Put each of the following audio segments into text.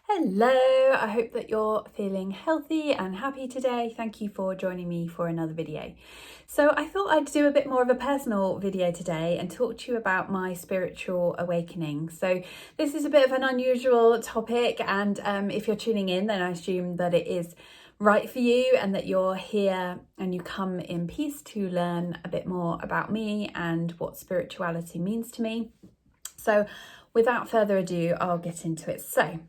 Hello, I hope that you're feeling healthy and happy today. Thank you for joining me for another video. So I thought I'd do a bit more of a personal video today and talk to you about my spiritual awakening. So this is a bit of an unusual topic, and if you're tuning in, then I assume that it is right for you and that you're here and you come in peace to learn a bit more about me and what spirituality means to me. So without further ado, I'll get into it. So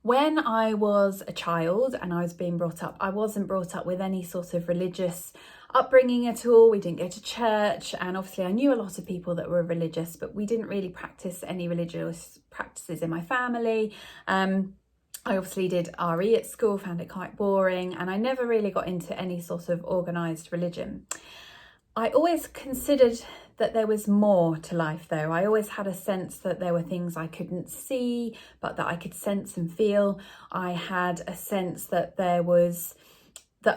when I was a child and I was being brought up, I wasn't brought up with any sort of religious upbringing at all. We didn't go to church, and obviously I knew a lot of people that were religious, but we didn't really practice any religious practices in my family. I obviously did RE at school, found it quite boring, and I never really got into any sort of organised religion. I always considered that there was more to life though. I always had a sense that there were things I couldn't see, but that I could sense and feel. I had a sense that that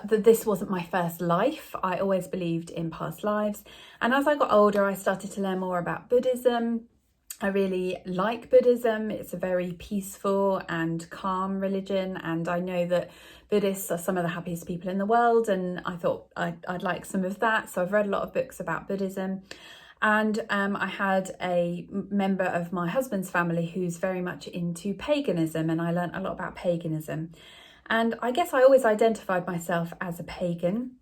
this wasn't my first life. I always believed in past lives. And as I got older, I started to learn more about Buddhism. I really like Buddhism. It's a very peaceful and calm religion, and I know that Buddhists are some of the happiest people in the world, and I thought I'd like some of that. So I've read a lot of books about Buddhism, and I had a member of my husband's family who's very much into paganism, and I learned a lot about paganism. And I guess I always identified myself as a pagan,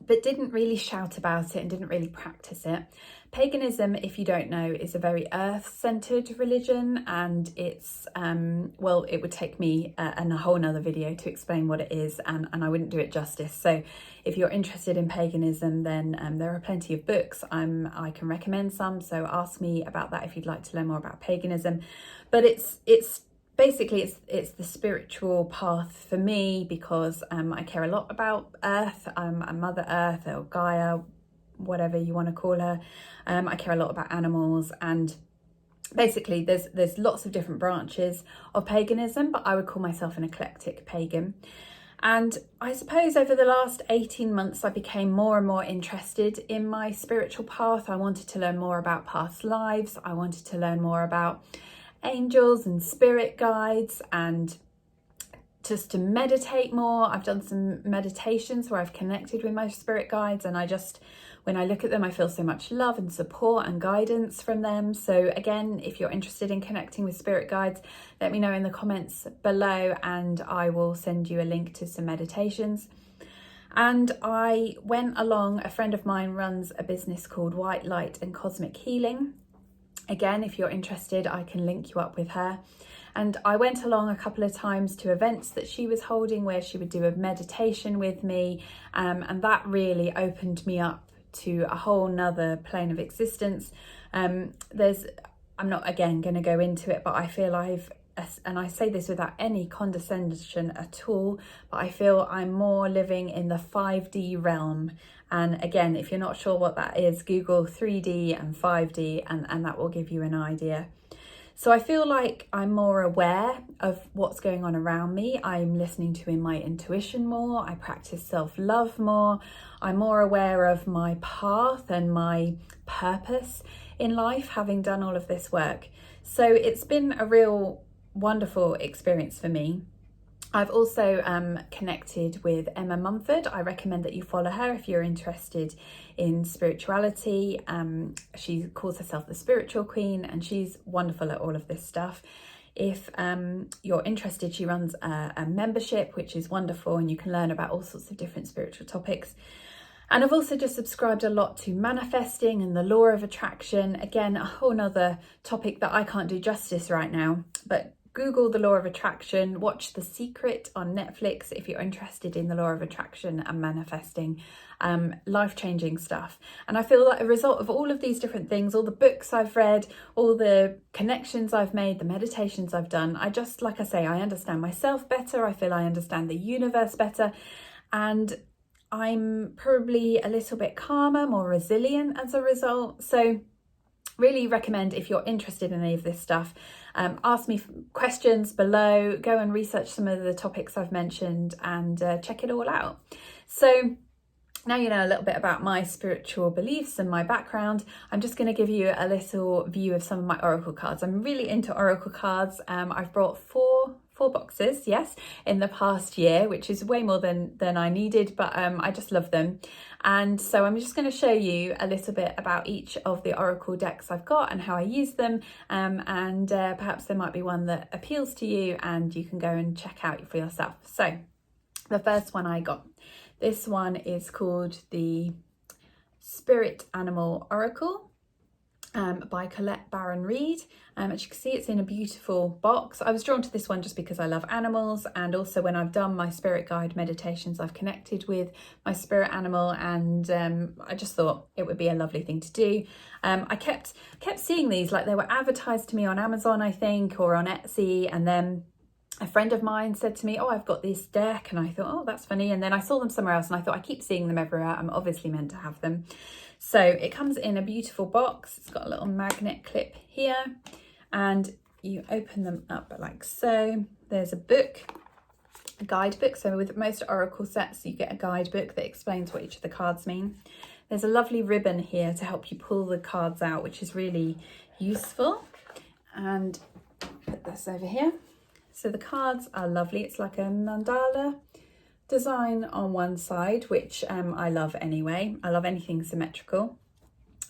but didn't really shout about it and didn't really practice it. Paganism, if you don't know, is a very earth-centered religion, and it's, well, it would take me a whole nother video to explain what it is, and I wouldn't do it justice. So if you're interested in paganism, then there are plenty of books. I can recommend some, so ask me about that if you'd like to learn more about paganism. But it's basically it's the spiritual path for me, because I care a lot about Earth. I'm a Mother Earth, or Gaia, whatever you want to call her. I care a lot about animals, and basically there's lots of different branches of paganism, but I would call myself an eclectic pagan. And I suppose over the last 18 months, I became more and more interested in my spiritual path. I wanted to learn more about past lives. I wanted to learn more about angels and spirit guides, and just to meditate more. I've done some meditations where I've connected with my spirit guides, and when I look at them, I feel so much love and support and guidance from them. So again, if you're interested in connecting with spirit guides, let me know in the comments below, and I will send you a link to some meditations. And I went along, a friend of mine runs a business called White Light and Cosmic Healing. Again, if you're interested, I can link you up with her. And I went along a couple of times to events that she was holding where she would do a meditation with me. And that really opened me up to a whole nother plane of existence. I'm not again going to go into it, but I feel and I say this without any condescension at all, but I feel I'm more living in the 5D realm. And again, if you're not sure what that is, Google 3D and 5D, and that will give you an idea. So I feel like I'm more aware of what's going on around me. I'm listening to my intuition more. I practice self-love more. I'm more aware of my path and my purpose in life, having done all of this work. So it's been a real wonderful experience for me. I've also connected with Emma Mumford. I recommend that you follow her if you're interested in spirituality. She calls herself the Spiritual Queen, and she's wonderful at all of this stuff. If you're interested, she runs a membership, which is wonderful, and you can learn about all sorts of different spiritual topics. And I've also just subscribed a lot to manifesting and the law of attraction. Again, a whole nother topic that I can't do justice right now, but Google the law of attraction, watch The Secret on Netflix if you're interested in the law of attraction and manifesting. Life-changing stuff. And I feel like a result of all of these different things, all the books I've read, all the connections I've made, the meditations I've done, like I say, I understand myself better. I feel I understand the universe better, and I'm probably a little bit calmer, more resilient as a result. So really recommend, if you're interested in any of this stuff, ask me questions below, go and research some of the topics I've mentioned, and check it all out. So now you know a little bit about my spiritual beliefs and my background. I'm just going to give you a little view of some of my oracle cards. I'm really into oracle cards. I've brought four 4 boxes, yes, in the past year, which is way more than I needed, but I just love them. And so I'm just going to show you a little bit about each of the oracle decks I've got and how I use them, and perhaps there might be one that appeals to you and you can go and check out for yourself. So the first one I got, this one is called the Spirit Animal Oracle by Colette Baron Reid. As you can see, it's in a beautiful box. I was drawn to this one just because I love animals, and also when I've done my spirit guide meditations, I've connected with my spirit animal, and I just thought it would be a lovely thing to do. I kept seeing these, like they were advertised to me on Amazon, I think, or on Etsy, and then a friend of mine said to me, oh, I've got this deck, and I thought, oh, that's funny. And then I saw them somewhere else and I thought, I keep seeing them everywhere, I'm obviously meant to have them. So it comes in a beautiful box. It's got a little magnet clip here, and you open them up like so. There's a book, a guidebook. So with most oracle sets, you get a guidebook that explains what each of the cards mean. There's a lovely ribbon here to help you pull the cards out, which is really useful. And put this over here. So the cards are lovely. It's like a mandala design on one side, which I love anyway. I love anything symmetrical.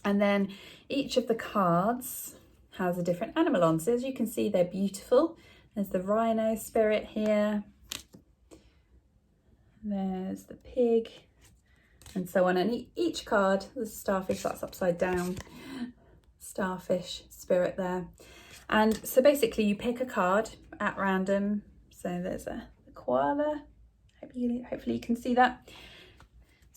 And then each of the cards has a different animal on. So as you can see, they're beautiful. There's the rhino spirit here. There's the pig, and so on. And each card, there's a starfish that's upside down, starfish spirit there. And so basically you pick a card at random. So there's a koala. Hopefully you can see that.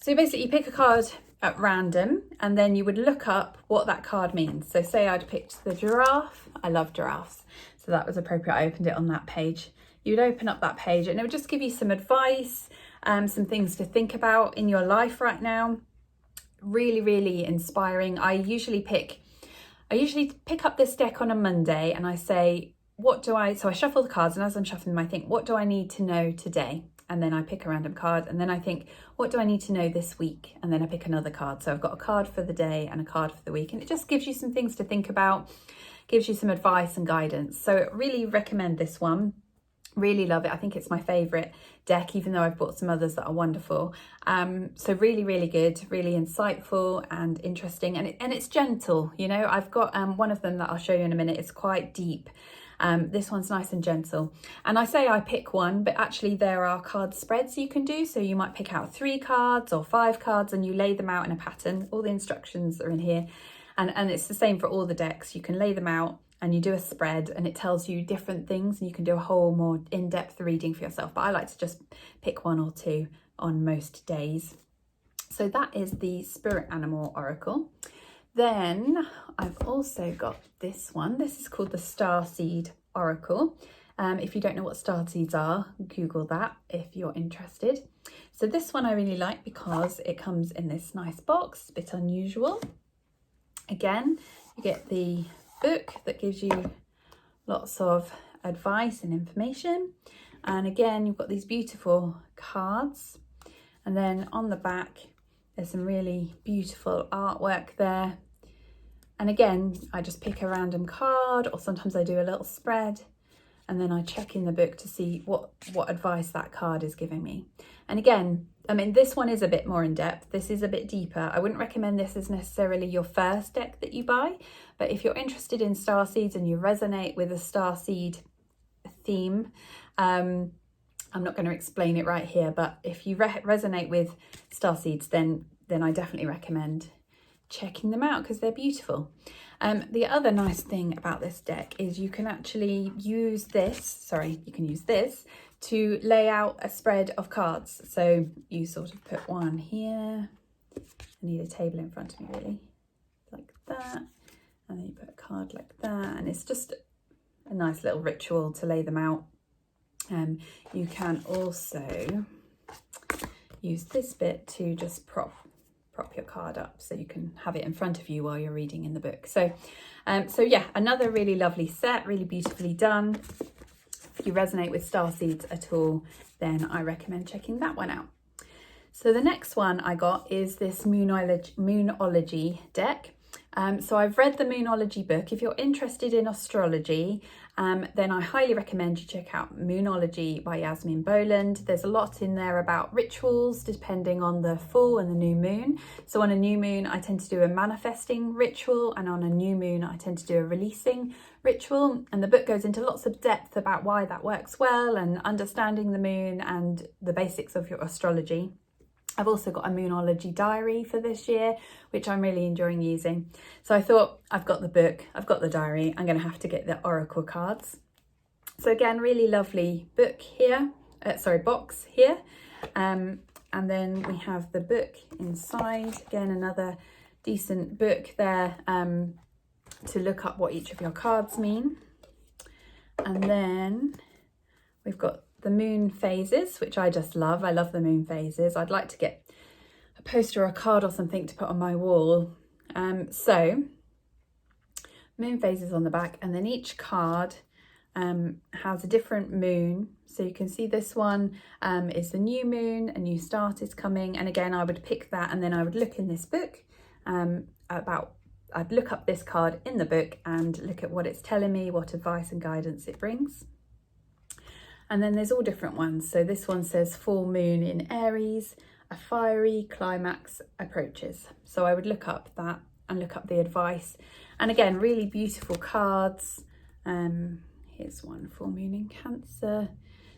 So basically you pick a card at random, and then you would look up what that card means. So say I'd picked the giraffe. I love giraffes, so that was appropriate. I opened it on that page. You'd open up that page and it would just give you some advice, some things to think about in your life right now. Really, really inspiring. I usually pick up this deck on a Monday, and I say, so I shuffle the cards, and as I'm shuffling them, I think, what do I need to know today? And then I pick a random card, and then I think, what do I need to know this week? And then I pick another card. So I've got a card for the day and a card for the week, and it just gives you some things to think about, gives you some advice and guidance. So I really recommend this one. Really love it. I think it's my favorite deck, even though I've bought some others that are wonderful. So really, really good, really insightful and interesting, and it's gentle. You know, I've got one of them that I'll show you in a minute. It's quite deep. This one's nice and gentle. And I say I pick one, but actually there are card spreads you can do. So you might pick out 3 cards or 5 cards, and you lay them out in a pattern. All the instructions are in here, and it's the same for all the decks. You can lay them out and you do a spread, and it tells you different things, and you can do a whole more in-depth reading for yourself. But I like to just pick 1 or 2 on most days. So that is the Spirit Animal Oracle. Then I've also got this one. This is called the Starseed Oracle. If you don't know what starseeds are, Google that if you're interested. So this one I really like because it comes in this nice box, a bit unusual. Again, you get the book that gives you lots of advice and information. And again, you've got these beautiful cards. And then on the back, there's some really beautiful artwork there. And again, I just pick a random card, or sometimes I do a little spread, and then I check in the book to see what advice that card is giving me. And again, I mean, this one is a bit more in depth. This is a bit deeper. I wouldn't recommend this as necessarily your first deck that you buy, but if you're interested in starseeds and you resonate with a starseed theme, I'm not going to explain it right here, but if you resonate with starseeds, then I definitely recommend checking them out because they're beautiful. The other nice thing about this deck is you can actually use this, to lay out a spread of cards. So you sort of put one here. I need a table in front of me, really, like that. And then you put a card like that, and it's just a nice little ritual to lay them out. You can also use this bit to just prop your card up so you can have it in front of you while you're reading in the book. So yeah, another really lovely set, really beautifully done. If you resonate with starseeds at all, then I recommend checking that one out. So the next one I got is this Moonology deck. So I've read the Moonology book. If you're interested in astrology, then I highly recommend you check out Moonology by Yasmin Boland. There's a lot in there about rituals depending on the full and the new moon. So on a new moon, I tend to do a manifesting ritual, and on a new moon, I tend to do a releasing ritual. And the book goes into lots of depth about why that works well and understanding the moon and the basics of your astrology. I've also got a Moonology diary for this year, which I'm really enjoying using. So I thought, I've got the book, I've got the diary, I'm going to have to get the oracle cards. So again, really lovely book here, box here. And then we have the book inside. Again, another decent book there to look up what each of your cards mean. And then we've got the moon phases, which I just love. I love the moon phases. I'd like to get a poster or a card or something to put on my wall. So moon phases on the back, and then each card has a different moon. So you can see this one is the new moon, a new start is coming. And again, I would pick that, and then I would look in this book I'd look up this card in the book and look at what it's telling me, what advice and guidance it brings. And then there's all different ones. So this one says full moon in Aries, a fiery climax approaches. So I would look up that and look up the advice. And again, really beautiful cards. Here's one, full moon in Cancer.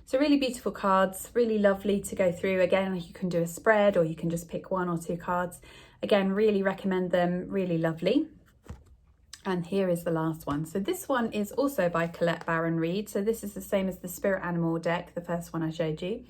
So really beautiful cards, really lovely to go through. Again, you can do a spread or you can just pick one or two cards. Again, really recommend them, really lovely. And here is the last one. So this one is also by Colette Baron Reid. So this is the same as the Spirit Animal deck, the first one I showed you.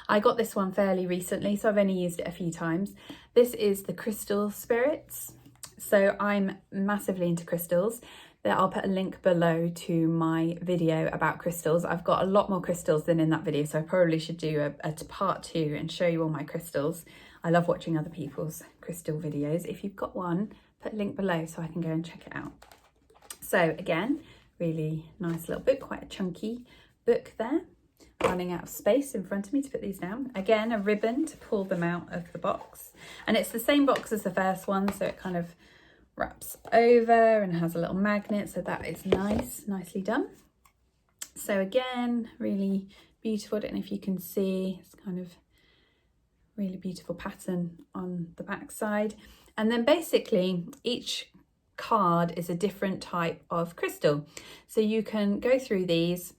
I got this one fairly recently, so I've only used it a few times. This is the Crystal Spirits. So I'm massively into crystals. I'll put a link below to my video about crystals. I've got a lot more crystals than in that video, so I probably should do a part 2 and show you all my crystals. I love watching other people's crystal videos. If you've got one, put a link below so I can go and check it out. So again, really nice little book, quite a chunky book there. Running out of space in front of me to put these down. Again, a ribbon to pull them out of the box. And it's the same box as the first one, so it kind of wraps over and has a little magnet, so that is nice, nicely done. So again, really beautiful. I don't know if you can see, it's kind of really beautiful pattern on the back side. And then basically each card is a different type of crystal. So you can go through these,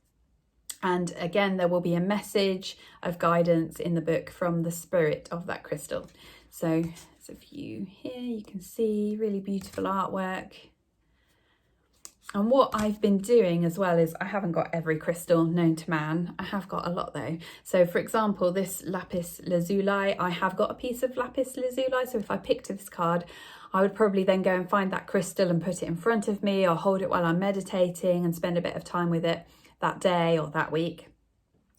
and again, there will be a message of guidance in the book from the spirit of that crystal. So there's a few here, you can see really beautiful artwork. And what I've been doing as well is I haven't got every crystal known to man. I have got a lot though. So for example, this lapis lazuli, I have got a piece of lapis lazuli. So if I picked this card, I would probably then go and find that crystal and put it in front of me, or hold it while I'm meditating and spend a bit of time with it that day or that week.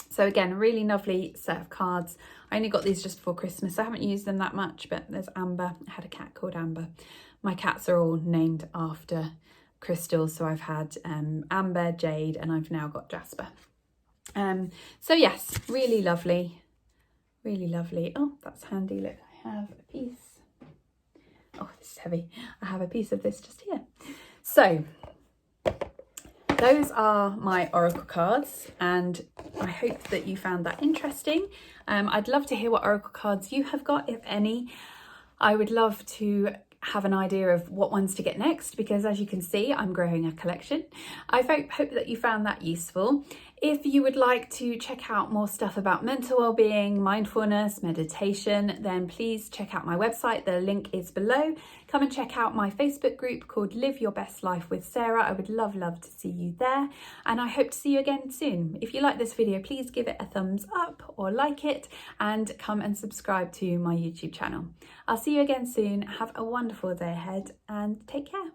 So again, a really lovely set of cards. I only got these just before Christmas. I haven't used them that much, but there's Amber. I had a cat called Amber. My cats are all named after crystals. So I've had Amber, Jade, and I've now got Jasper. So yes, really lovely, really lovely. Oh, that's handy. Look, I have a piece. Oh, this is heavy. I have a piece of this just here. So those are my oracle cards, and I hope that you found that interesting. I'd love to hear what oracle cards you have got, if any. I would love to have an idea of what ones to get next, because as you can see, I'm growing a collection. I hope that you found that useful. If you would like to check out more stuff about mental well-being, mindfulness, meditation, then please check out my website. The link is below. Come and check out my Facebook group called Live Your Best Life with Sarah. I would love to see you there, and I hope to see you again soon. If you like this video, please give it a thumbs up or like it, and come and subscribe to my YouTube channel. I'll see you again soon. Have a wonderful day ahead and take care.